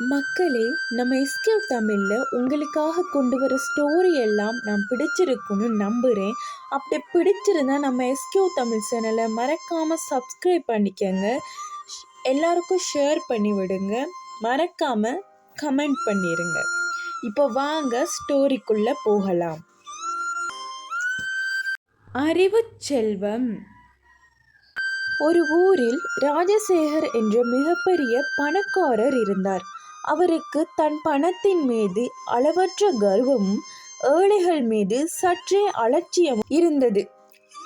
மக்களே, நம்ம எஸ்கேவ் தமிழில் உங்களுக்காக கொண்டு வர ஸ்டோரி எல்லாம் நான் பிடிச்சிருக்குன்னு நம்புகிறேன். அப்படி பிடிச்சிருந்தா நம்ம எஸ்கேவ் தமிழ் சேனலை மறக்காமல் சப்ஸ்கிரைப் பண்ணிக்கங்க, எல்லாருக்கும் ஷேர் பண்ணி விடுங்க, மறக்காமல் கமெண்ட் பண்ணிடுங்க. இப்போ வாங்க ஸ்டோரிக்குள்ளே போகலாம். அறிவு செல்வம். ஒரு ஊரில் ராஜசேகர் என்ற மிகப்பெரிய பணக்காரர் இருந்தார். அவருக்கு தன் பணத்தின் மீது அளவற்ற கர்வமும் ஏழைகள் மீது சற்றே அலட்சியமும் இருந்தது.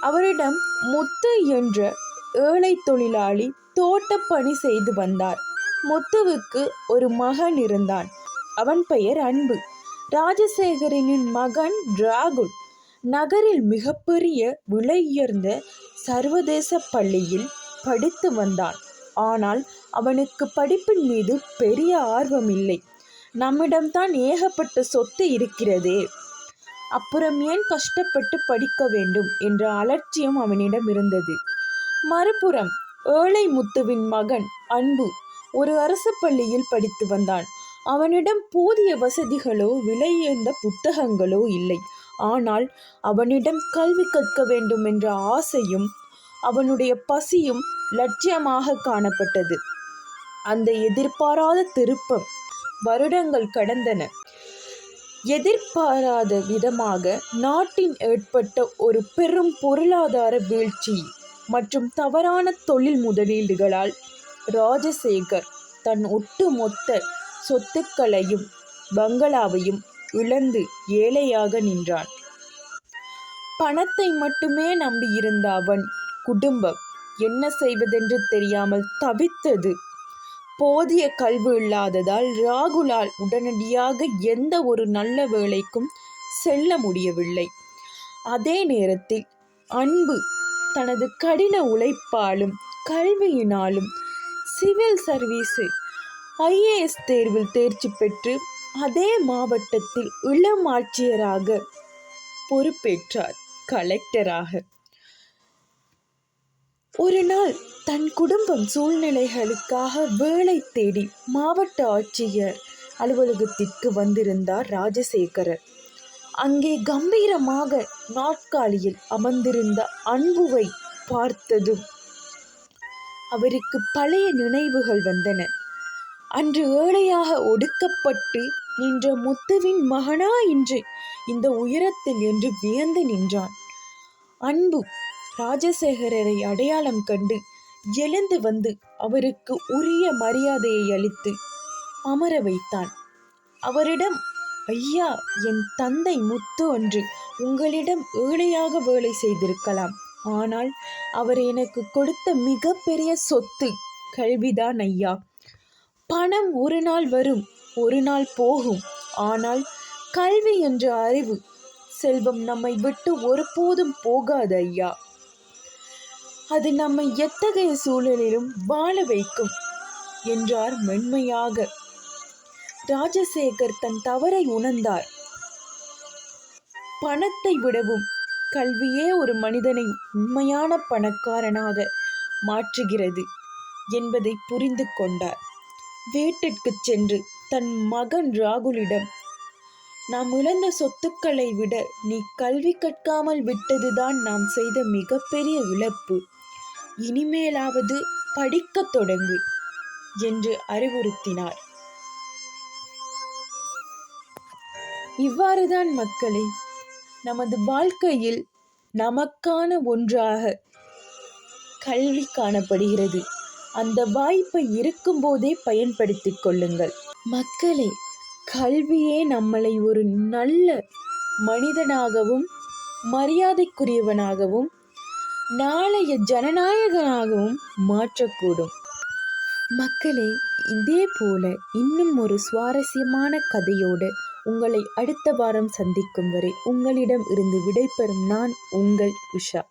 அவரிடம் முத்து என்ற ஏழை தொழிலாளி தோட்ட பணி செய்து வந்தார். முத்துவுக்கு ஒரு மகன் இருந்தான். அவன் பெயர் அன்பு. ராஜசேகரின் மகன் ராகுல் நகரில் மிகப்பெரிய விலையுயர்ந்த சர்வதேச பள்ளியில் படித்து வந்தான். ஆனால் அவனுக்கு படிப்பின் மீது பெரிய ஆர்வம் இல்லை. நம்மிடம்தான் ஏகப்பட்ட சொத்து இருக்கிறதே, அப்புறம் ஏன் கஷ்டப்பட்டு படிக்க வேண்டும் என்ற அலட்சியம் அவனிடம் இருந்தது. மறுபுறம் ஏழை முத்துவின் மகன் அன்பு ஒரு அரசு பள்ளியில் படித்து வந்தான். அவனிடம் போதிய வசதிகளோ விலையுயர்ந்த புத்தகங்களோ இல்லை. ஆனால் அவனிடம் கல்வி கற்க வேண்டும் என்ற ஆசையும் அவனுடைய பசியும் லட்சியமாக காணப்பட்டது. அந்த எதிர்பாராத திருப்பம் வருடங்கள் கடந்தன. எதிர்பாராத விதமாக நாட்டின் ஏற்பட்ட ஒரு பெரும் பொருளாதார வீழ்ச்சி மற்றும் தவறான தொழில் முதலீடுகளால் ராஜசேகர் தன் ஒட்டுமொத்த சொத்துக்களையும் பங்களாவையும் இழந்து ஏழையாக நின்றான். பணத்தை மட்டுமே நம்பியிருந்த அவன் குடும்பம் என்ன செய்வதென்று தெரியாமல் தவித்தது. போதிய கல்வி இல்லாததால் ராகுலால் உடனடியாக எந்த ஒரு நல்ல வேலைக்கும் செல்ல முடியவில்லை. அதே நேரத்தில் அன்பு தனது கடின உழைப்பாலும் கல்வியினாலும் சிவில் சர்வீஸ் IAS தேர்வில் தேர்ச்சி பெற்று அதே மாவட்டத்தில் இளம் ஆட்சியராக பொறுப்பேற்றார், கலெக்டராக. ஒரு நாள் தன் குடும்பம் சூழ்நிலைகளுக்காக வேலை தேடி மாவட்ட ஆட்சியர் அலுவலகத்திற்கு வந்திருந்தார் ராஜசேகரர். அங்கே கம்பீரமாக நாற்காலியில் அமர்ந்திருந்த அன்புவை பார்த்ததும் அவருக்கு பழைய நினைவுகள் வந்தன. அன்று ஏழையாக ஒடுக்கப்பட்டு நின்ற முத்துவின் மகனா இன்று இந்த உயரத்தில் என்று வியந்து நின்றான். அன்பு ராஜசேகரரை அடையாளம் கண்டு எழுந்து வந்து அவருக்கு உரிய மரியாதையை அளித்து அமர வைத்தான். அவரிடம், ஐயா, என் தந்தை முத்து ஒன்று உங்களிடம் ஏழையாக வேலை செய்திருக்கலாம். ஆனால் அவர் எனக்கு கொடுத்த மிகப்பெரிய சொத்து கல்விதான் ஐயா. பணம் ஒரு நாள் வரும், ஒரு நாள் போகும். ஆனால் கல்வி என்ற அறிவு செல்வம் நம்மை விட்டு ஒருபோதும் போகாது ஐயா. அது நம்மை எத்தகைய சூழலிலும் வாழ வைக்கும் என்றார் மென்மையாக. ராஜசேகர் தன் தவறை உணர்ந்தார். பணத்தை விடவும் கல்வியே ஒரு மனிதனை உண்மையான பணக்காரனாக மாற்றுகிறது என்பதை புரிந்து கொண்டார். வீட்டிற்கு சென்று தன் மகன் ராகுலிடம், நாம் இழந்த சொத்துக்களை விட நீ கல்வி கற்காமல் விட்டதுதான் நாம் செய்த மிகப்பெரிய இழப்பு. இனிமேலாவது படிக்க தொடங்கு என்று அறிவுறுத்தினார். இவ்வாறுதான் மக்களே, நமது வாழ்க்கையில் நமக்கான ஒன்றாக கல்வி காணப்படுகிறது. அந்த வாய்ப்பை இருக்கும்போதே பயன்படுத்திக் கொள்ளுங்கள் மக்களே. கல்வியே நம்மளை ஒரு நல்ல மனிதனாகவும் மரியாதைக்குரியவனாகவும் நாளைய ஜனநாயகனாகவும் மாற்றக்கூடும். மக்களே, இதே போல இன்னும் ஒரு சுவாரஸ்யமான கதையோடு உங்களை அடுத்த வாரம் சந்திக்கும் வரை உங்களிடம் இருந்து விடைபெறும் நான் உங்கள் உஷா.